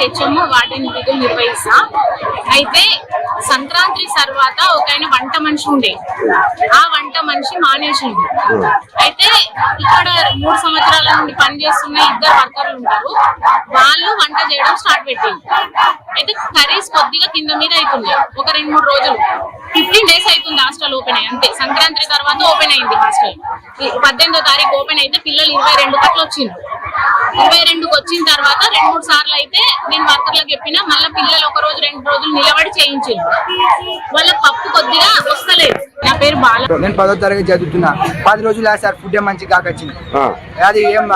HMO వాటిని విధులు నిర్వహిస్తా. అయితే సంక్రాంతి తర్వాత ఒక ఆయన వంట మనిషి ఉండే, ఆ వంట మనిషి మానేసిండు. అయితే ఇక్కడ 3 సంవత్సరాల నుండి పనిచేస్తున్న 2 వర్కర్లు ఉంటారు, వాళ్ళు వంట చేయడం స్టార్ట్ పెట్టింది. అయితే కర్రీస్ కొద్దిగా కింద మీద అవుతుంది. ఒక 2-3 రోజులు 15 days అవుతుంది హాస్టల్ ఓపెన్ అయ్యి. అంతే, సంక్రాంతి తర్వాత ఓపెన్ అయింది హాస్టల్. 18వ తారీఖు ఓపెన్ అయితే పిల్లలు 22 గంటలు వచ్చింది. 22కి వచ్చిన తర్వాత 2-3 సార్లు అయితే నేను వర్కర్లకు చెప్పినా, మళ్ళీ పిల్లలు 1 రోజు 2 రోజులు నిలబడి చేయించింది. వాళ్ళ పప్పు కొద్దిగా వస్తలేదు. నా పేరు బాల, నేను 10వ తరగతి చదువుతున్నా. 10 రోజులు సార్ ఫుడ్ మంచి కాకొచ్చింది. అది ఏం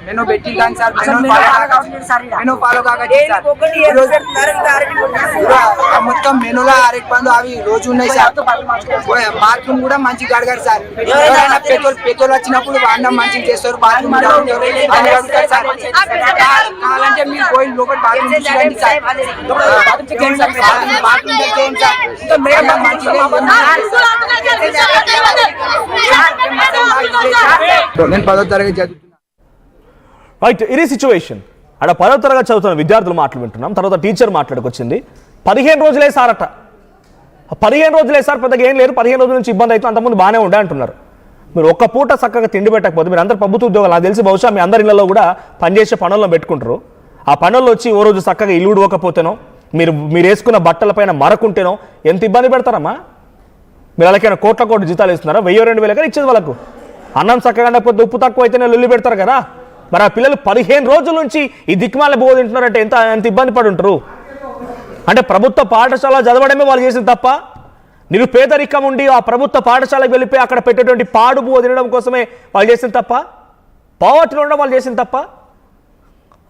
మెనూ పెట్టి కానీ సార్ మెనూ ఫాలో కాకొచ్చింది సార్. మొత్తం మెనూలో అరటిపండు అవి రోజు ఉన్నాయి సార్. బాత్రూమ్ కూడా మంచి కడగారు సార్. పెట్రోల్ వచ్చినప్పుడు అన్నం మంచిగా చేస్తారు, బాత్రూమ్ కావాలంటే మీరు పోయి లోపల బాత్రూమ్ చేయండి సార్. బాత్రూమ్ చేయండి సార్. నేను 10వ తరగతి చదువుతున్నా. రైట్, ఇది సిచ్యువేషన్. అక్కడ 10వ తరగతి చదువుతున్న విద్యార్థులు మాటలు వింటున్నాం. తర్వాత టీచర్ మాట్లాడుకొచ్చింది. 15 రోజులే సార్ అట. 15 రోజులే సార్, పెద్దగా ఏం లేదు. 15 రోజుల నుంచి ఇబ్బంది అయితే అంతకుముందు బాగానే ఉండే అంటున్నారు. మీరు ఒక్క పూట చక్కగా తిండి పెట్టకపోతే, మీరు అందరు ప్రభుత్వ ఉద్యోగాలు, నాకు తెలిసి బహుశా మీ అందరి ఇళ్లలో కూడా పనిచేసే పనుల్లో పెట్టుకుంటారు. ఆ పనుల్లో వచ్చి ఓ రోజు చక్కగా ఇల్లు ఉడవకపోతేనో, మీరు వేసుకున్న బట్టలపైన మరకుంటేనో ఎంత ఇబ్బంది పెడతారమ్మా. మీరు అలాగైనా కోట్ల జీతాలు ఇస్తున్నారా? 1000-2000 కానీ ఇచ్చేది వాళ్ళకు. అన్నం చక్కగా ఉండకపోతే ఉప్పు తక్కువ అయితేనే లొల్లి పెడతారు కదా. మరి ఆ పిల్లలు 15 రోజుల నుంచి ఈ దిక్కుమాల బోధింటున్నారంటే ఎంత ఇబ్బంది పడి ఉంటారు. అంటే ప్రభుత్వ పాఠశాల చదవడమే వాళ్ళు చేసింది తప్ప, నిరుపేదరికం ఉండి ఆ ప్రభుత్వ పాఠశాలకు వెళ్ళిపోయి అక్కడ పెట్టేటువంటి పాడు బువ్వ తినడం కోసమే వాళ్ళు చేసింది తప్ప, పావర్టీలో ఉండడం వాళ్ళు చేసింది తప్ప.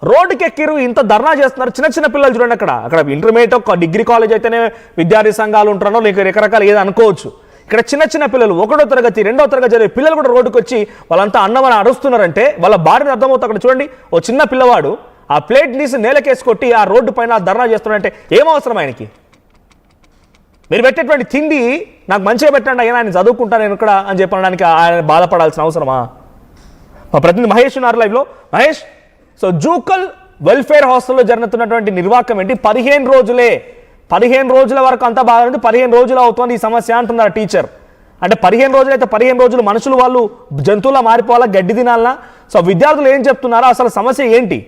రోడ్డుకి ఎక్కిరు, ఇంత ధర్నా చేస్తున్నారు. చిన్న పిల్లలు చూడండి. అక్కడ ఇంటర్మీడియట్ డిగ్రీ కాలేజ్ అయితేనే విద్యార్థి సంఘాలు ఉంటారో లేక రకరకాలు ఏదో అనుకోవచ్చు. ఇక్కడ చిన్న పిల్లలు 1వ తరగతి 2వ తరగతి చదివే పిల్లలు కూడా రోడ్డుకు వచ్చి వాళ్ళంతా అన్నమని అరుస్తున్నారంటే వాళ్ళ బారిని అర్థమవుతుంది. అక్కడ చూడండి, ఓ చిన్న పిల్లవాడు ఆ ప్లేట్ తీసి నేలకేసి కొట్టి ఆ రోడ్డు పైన ధర్నా చేస్తున్నారంటే ఏం అవసరం ఆయనకి? మీరు పెట్టేటువంటి తిండి నాకు మంచిగా పెట్టండి, అయినా ఆయన చదువుకుంటాను నేను ఇక్కడ అని చెప్పడానికి ఆయన బాధపడాల్సిన అవసరమా? మా ప్రతినిధి మహేష్ ఉన్నారు లైవ్లో. మహేష్, సో జూకల్ వెల్ఫేర్ హాస్టల్లో జరుగుతున్నటువంటి నిర్వాహకం ఏంటి? 15 రోజులే, 15 రోజుల వరకు అంతా బాగా ఉంది. 15 రోజులు అవుతుంది ఈ సమస్య అంటున్నారు టీచర్. అంటే 15 రోజులు అయితే 15 రోజులు మనుషులు వాళ్ళు జంతువులా మారిపోవాలా, గడ్డి తినాలనా? సో విద్యార్థులు ఏం చెప్తున్నారో, అసలు సమస్య ఏంటి?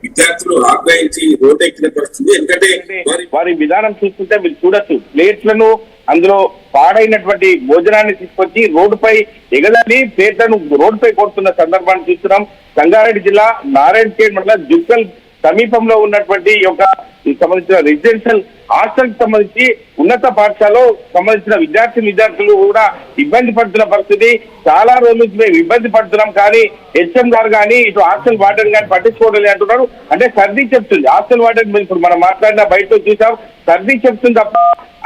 విద్యార్థులు ఆగ్రహించి రోడ్డు ఎక్కిన పరిస్థితి. ఎందుకంటే వారి విధానం చూస్తుంటే మీరు చూడొచ్చు, ప్లేట్లను అందులో పాడైనటువంటి భోజనాన్ని తీసుకొచ్చి రోడ్డుపై ఎగదాలి ప్లేట్లను రోడ్డుపై కొడుతున్న సందర్భాన్ని చూస్తున్నాం. సంగారెడ్డి జిల్లా నారాయణఖేడ్ మండలం జుక్కల్ సమీపంలో ఉన్నటువంటి యొక్క సంబంధించిన రెసిడెన్షియల్ హాస్టల్ కి సంబంధించి ఉన్నత పాఠశాలలో సంబంధించిన విద్యార్థులు కూడా ఇబ్బంది పడుతున్న పరిస్థితి. చాలా రోజుల నుంచి మేము ఇబ్బంది పడుతున్నాం, కానీ హెచ్ఎం గారు కానీ ఇటు హాస్టల్ వార్డెన్ కానీ పట్టించుకోవడం అంటున్నారు. అంటే సర్ది చెప్తుంది హాస్టల్ వార్డెన్. ఇప్పుడు మనం మాట్లాడిన బయట చూసాం, సర్ది చెప్తుంది తప్ప,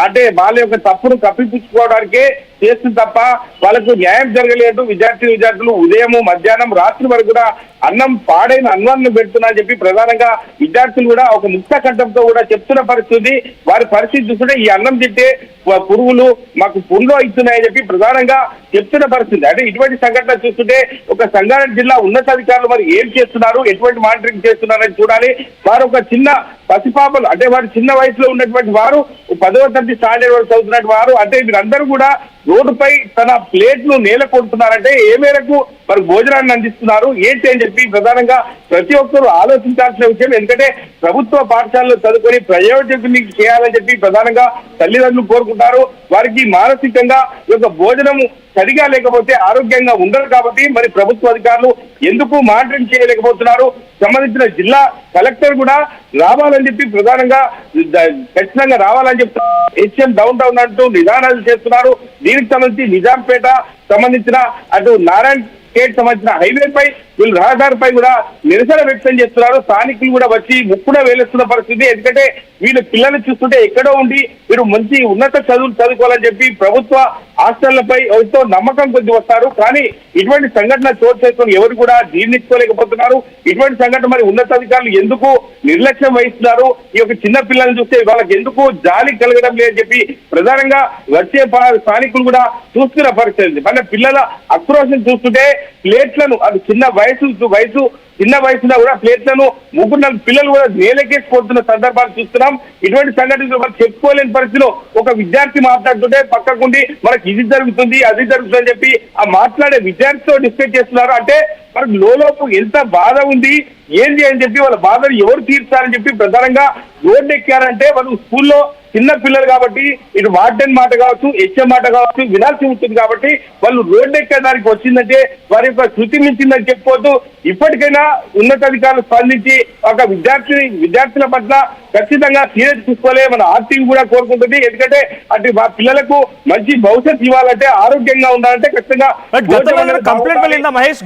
అంటే వాళ్ళ యొక్క తప్పును కప్పిపుచ్చుకోవడానికే చేస్తుంది తప్ప వాళ్ళకు న్యాయం జరగలేదు. విద్యార్థులు ఉదయం మధ్యాహ్నం రాత్రి వరకు కూడా అన్నం పాడైన అన్నాన్ని పెడుతున్నా అని చెప్పి ప్రధానంగా విద్యార్థులు కూడా ఒక ముక్త కంఠంతో కూడా చెప్తున్న పరిస్థితి. వారి పరిస్థితి చూస్తుంటే ఈ అన్నం తింటే పురుగులు మాకు పుండ్లు అవుతున్నాయని చెప్పి ప్రధానంగా చెప్తున్న పరిస్థితి. అంటే ఇటువంటి సంఘటన చూస్తుంటే ఒక సంగారెడ్డి జిల్లా ఉన్నతాధికారులు మరి ఏం చేస్తున్నారు, ఎటువంటి మానిటరింగ్ చేస్తున్నారని చూడాలి. వారు ఒక చిన్న పసిపాపలు, అంటే వారు చిన్న వయసులో ఉన్నటువంటి వారు 10వ తరగతి స్టాండర్డ్ వరకు చదువుతున్నటువంటి వారు, అంటే వీరందరూ కూడా రోడ్డుపై తన ప్లేట్ ను నేల కొడుతున్నారంటే ఏ మేరకు మరి భోజనాన్ని అందిస్తున్నారు ఏంటి అని చెప్పి ప్రధానంగా ప్రతి ఒక్కరూ ఆలోచించాల్సిన విషయం. ఎందుకంటే ప్రభుత్వ పాఠశాలలో చదువుకొని ప్రయోజకుని చేయాలని చెప్పి ప్రధానంగా తల్లిదండ్రులు కోరుకుంటారు. వారికి మానసికంగా ఈ యొక్క భోజనము సరిగా లేకపోతే ఆరోగ్యంగా ఉండరు. కాబట్టి మరి ప్రభుత్వ అధికారులు ఎందుకు మానిటరింగ్ చేయలేకపోతున్నారు? సంబంధించిన జిల్లా కలెక్టర్ కూడా రావాలని చెప్పి ప్రధానంగా ఖచ్చితంగా రావాలని చెప్తున్నారు. హెచ్ఎం డౌన్ టౌన్ అంటూ నిదానాలు చేస్తున్నారు. దీనికి సంబంధించి నిజాంపేట సంబంధించిన అటు నారాయణఖేడ్ సంబంధించిన హైవేపై వీళ్ళు రహదారిపై కూడా నిరసన వ్యక్తం చేస్తున్నారు. స్థానికులు కూడా వచ్చి ముక్కున వేలేస్తున్న పరిస్థితి. ఎందుకంటే వీళ్ళ పిల్లల్ని చూస్తుంటే ఎక్కడో ఉండి వీరు మంచి ఉన్నత చదువులు చదువుకోవాలని చెప్పి ప్రభుత్వ హాస్టళ్లపై ఎంతో నమ్మకం కొద్ది వస్తారు. కానీ ఇటువంటి సంఘటన చోటు చేసుకుని ఎవరు కూడా జీర్ణించుకోలేకపోతున్నారు. ఇటువంటి సంఘటన మరి ఉన్నతాధికారులు ఎందుకు నిర్లక్ష్యం వహిస్తున్నారు? ఈ యొక్క చిన్న పిల్లల్ని చూస్తే వాళ్ళకి ఎందుకు జాలి కలగడం లేదని చెప్పి ప్రధానంగా వచ్చే స్థానికులు కూడా చూస్తున్న పరిస్థితి. మన పిల్లల ఆక్రోశం చూస్తుంటే ప్లేట్లను అది చిన్న చిన్న వయసులో కూడా ప్లేట్లను 3-4 పిల్లలు కూడా నేలకేసి కొడుతున్న సందర్భాలు చూస్తున్నాం. ఇటువంటి సంఘటనలు మనం చెప్పుకోలేని పరిస్థితిలో ఒక విద్యార్థి మాట్లాడుతుంటే పక్కకుండి మనకి ఇది జరుగుతుంది అది జరుగుతుంది అని చెప్పి ఆ మాట్లాడే విద్యార్థితో డిస్కస్ చేస్తున్నారు. అంటే మనకు లోపు ఎంత బాధ ఉంది ఏంటి అని చెప్పి వాళ్ళ బాధను ఎవరు తీర్చారని చెప్పి ప్రధానంగా రోడ్డు ఎక్కారంటే వాళ్ళు స్కూల్లో చిన్న పిల్లలు కాబట్టి ఇటు వార్డెన్ మాట కావచ్చు, హెచ్ఎం మాట కావచ్చు వినాల్సి ఉంటుంది. కాబట్టి వాళ్ళు రోడ్డు ఎక్కడానికి వచ్చిందంటే వారి యొక్క శృతి మించిందని చెప్పుకోవద్దు. ఇప్పటికైనా ఉన్నతాధికారులు స్పందించి ఒక విద్యార్థుల పట్ల ఖచ్చితంగా సీరియస్ తీసుకోలే మన ఆర్టీవీ కూడా కోరుకుంటుంది. ఎందుకంటే అటు పిల్లలకు మంచి భవిష్యత్తు ఇవ్వాలంటే ఆరోగ్యంగా ఉండాలంటే ఖచ్చితంగా కంప్లైంట్ వెళ్ళిందా మహేష్?